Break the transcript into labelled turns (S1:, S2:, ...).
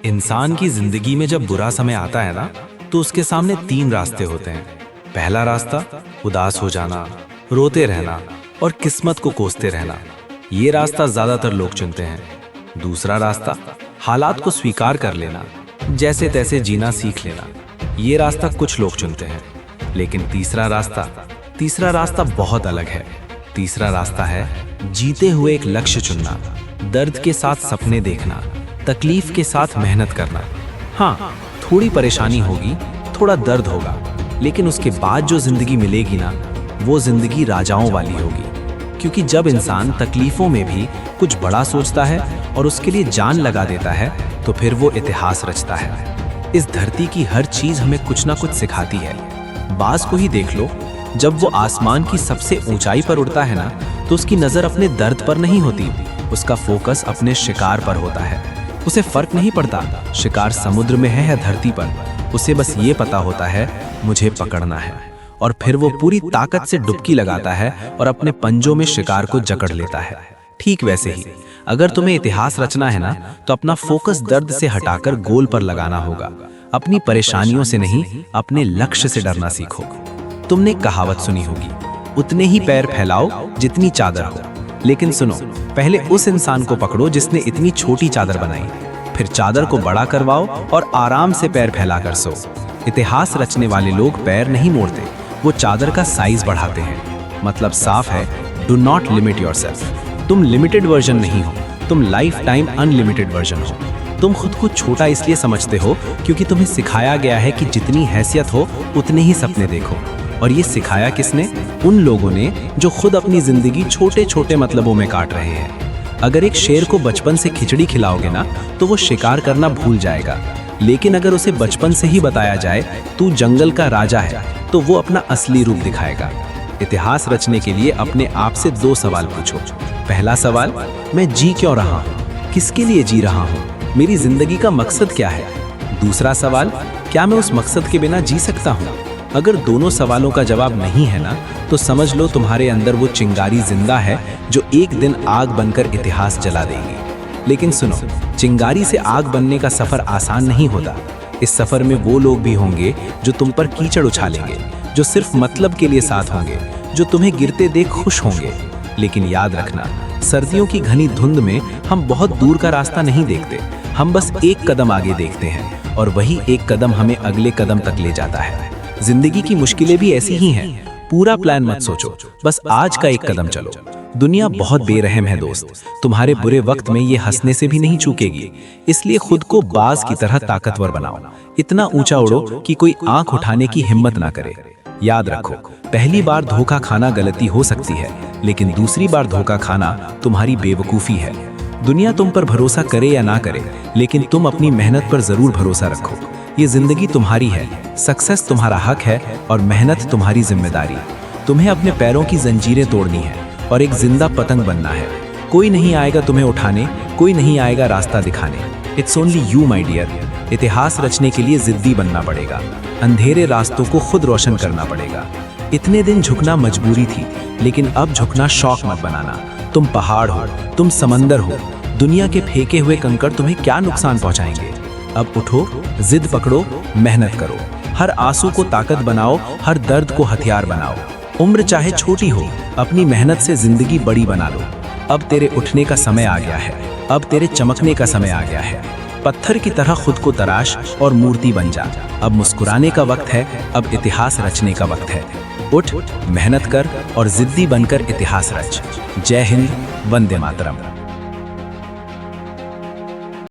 S1: इंसान की जिंदगी में जब बुरा समय आता है ना, तो उसके सामने तीन रास्ते होते हैं। पहला रास्ता उदास हो जाना, रोते रहना और किस्मत को कोसते रहना। ये रास्ता ज्यादातर लोग चुनते हैं। दूसरा रास्ता हालात को स्वीकार कर लेना, जैसे तैसे जीना सीख लेना। ये रास्ता कुछ लोग चुनते हैं। लेकिन तीसरा रास्ता बहुत अलग है। तीसरा रास्ता है जीते हुए एक लक्ष्य चुनना, दर्द के साथ सपने देखना, तकलीफ के साथ मेहनत करना। हाँ, थोड़ी परेशानी होगी, थोड़ा दर्द होगा, लेकिन उसके बाद जो जिंदगी मिलेगी ना, वो जिंदगी राजाओं वाली होगी। क्योंकि जब इंसान तकलीफों में भी कुछ बड़ा सोचता है और उसके लिए जान लगा देता है, तो फिर वो इतिहास रचता है। इस धरती की हर चीज हमें कुछ ना कुछ सिखाती है। बाज को ही देख लो, जब वो आसमान की सबसे ऊंचाई पर उड़ता है ना, तो उसकी नजर अपने दर्द पर नहीं होती, उसका फोकस अपने शिकार पर होता है। उसे फर्क नहीं पड़ता शिकार समुद्र में है या धरती पर। उसे बस ये पता होता है मुझे पकड़ना है, और फिर वो पूरी ताकत से डुबकी लगाता है और अपने पंजों में शिकार को जकड़ लेता है। ठीक वैसे ही अगर तुम्हें इतिहास रचना है ना, तो अपना फोकस दर्द से हटाकर गोल पर लगाना होगा। अपनी परेशानियों से नहीं, अपने लक्ष्य से डरना सीखो। तुमने कहावत सुनी होगी, उतने ही पैर फैलाओ जितनी चादर हो। लेकिन सुनो, पहले उस इंसान को पकड़ो जिसने इतनी छोटी चादर बनाई, फिर चादर को बड़ा करवाओ और आराम से पैर फैलाकर सो। इतिहास रचने वाले लोग पैर नहीं मोड़ते, वो चादर का साइज बढ़ाते हैं। मतलब साफ है, डू नॉट लिमिट योरसेल्फ। तुम लिमिटेड वर्जन नहीं हो, तुम लाइफ टाइम अनलिमिटेड वर्जन हो। तुम खुद को छोटा इसलिए समझते हो क्योंकि तुम्हें सिखाया गया है कि जितनी हैसियत हो उतने ही सपने देखो। और ये सिखाया किसने? उन लोगों ने जो खुद अपनी जिंदगी छोटे छोटे मतलबों में काट रहे हैं। अगर एक शेर को बचपन से खिचड़ी खिलाओगे ना, तो वो शिकार करना भूल जाएगा। लेकिन अगर उसे बचपन से ही बताया जाए तू जंगल का राजा है, तो वो अपना असली रूप दिखाएगा। इतिहास रचने के लिए अपने आप से दो सवाल पूछो। पहला सवाल, मैं जी क्यों रहा हूँ? किसके लिए जी रहा हूँ? मेरी जिंदगी का मकसद क्या है? दूसरा सवाल, क्या मैं उस मकसद के बिना जी सकता हूँ? अगर दोनों सवालों का जवाब नहीं है ना, तो समझ लो तुम्हारे अंदर वो चिंगारी जिंदा है जो एक दिन आग बनकर इतिहास जला देगी। लेकिन सुनो, चिंगारी से आग बनने का सफर आसान नहीं होता। इस सफर में वो लोग भी होंगे जो तुम पर कीचड़ उछालेंगे, जो सिर्फ मतलब के लिए साथ होंगे, जो तुम्हें गिरते देख खुश होंगे। लेकिन याद रखना, सर्दियों की घनी धुंध में हम बहुत दूर का रास्ता नहीं देखते, हम बस एक कदम आगे देखते हैं, और वही एक कदम हमें अगले कदम तक ले जाता है। जिंदगी की मुश्किलें भी ऐसी ही हैं। पूरा प्लान मत सोचो, बस आज का एक कदम चलो। दुनिया बहुत बेरहम है दोस्त, तुम्हारे बुरे वक्त में ये हंसने से भी नहीं चूकेगी। इसलिए खुद को बाज की तरह ताकतवर बनाओ, इतना ऊंचा उड़ो कि कोई आंख उठाने की हिम्मत ना करे। याद रखो, पहली बार धोखा खाना गलती हो सकती है, लेकिन दूसरी बार धोखा खाना तुम्हारी बेवकूफी है। दुनिया तुम पर भरोसा करे या ना करे, लेकिन तुम अपनी मेहनत पर जरूर भरोसा रखो। ये जिंदगी तुम्हारी है, सक्सेस तुम्हारा हक है और मेहनत तुम्हारी जिम्मेदारी। तुम्हें अपने पैरों की जंजीरें तोड़नी है और एक जिंदा पतंग बनना है। कोई नहीं आएगा तुम्हें उठाने, कोई नहीं आएगा रास्ता दिखाने। It's only you my dear. इतिहास रचने के लिए जिद्दी बनना पड़ेगा, अंधेरे रास्तों को खुद रोशन करना पड़ेगा। इतने दिन झुकना मजबूरी थी, लेकिन अब झुकना शौक मत बनाना। तुम पहाड़ हो, तुम समंदर हो, दुनिया के फेंके हुए कंकड़ तुम्हें क्या नुकसान पहुंचाएंगे। अब उठो, जिद पकड़ो, मेहनत करो। हर आंसू को ताकत बनाओ, हर दर्द को हथियार बनाओ। उम्र चाहे छोटी हो, अपनी मेहनत से जिंदगी बड़ी बना लो। अब तेरे उठने का समय आ गया है, अब तेरे चमकने का समय आ गया है। पत्थर की तरह खुद को तराश और मूर्ति बन जा। अब मुस्कुराने का वक्त है, अब इतिहास रचने का वक्त है। उठ, मेहनत कर और जिद्दी बनकर इतिहास रच। जय हिंद, वंदे मातरम।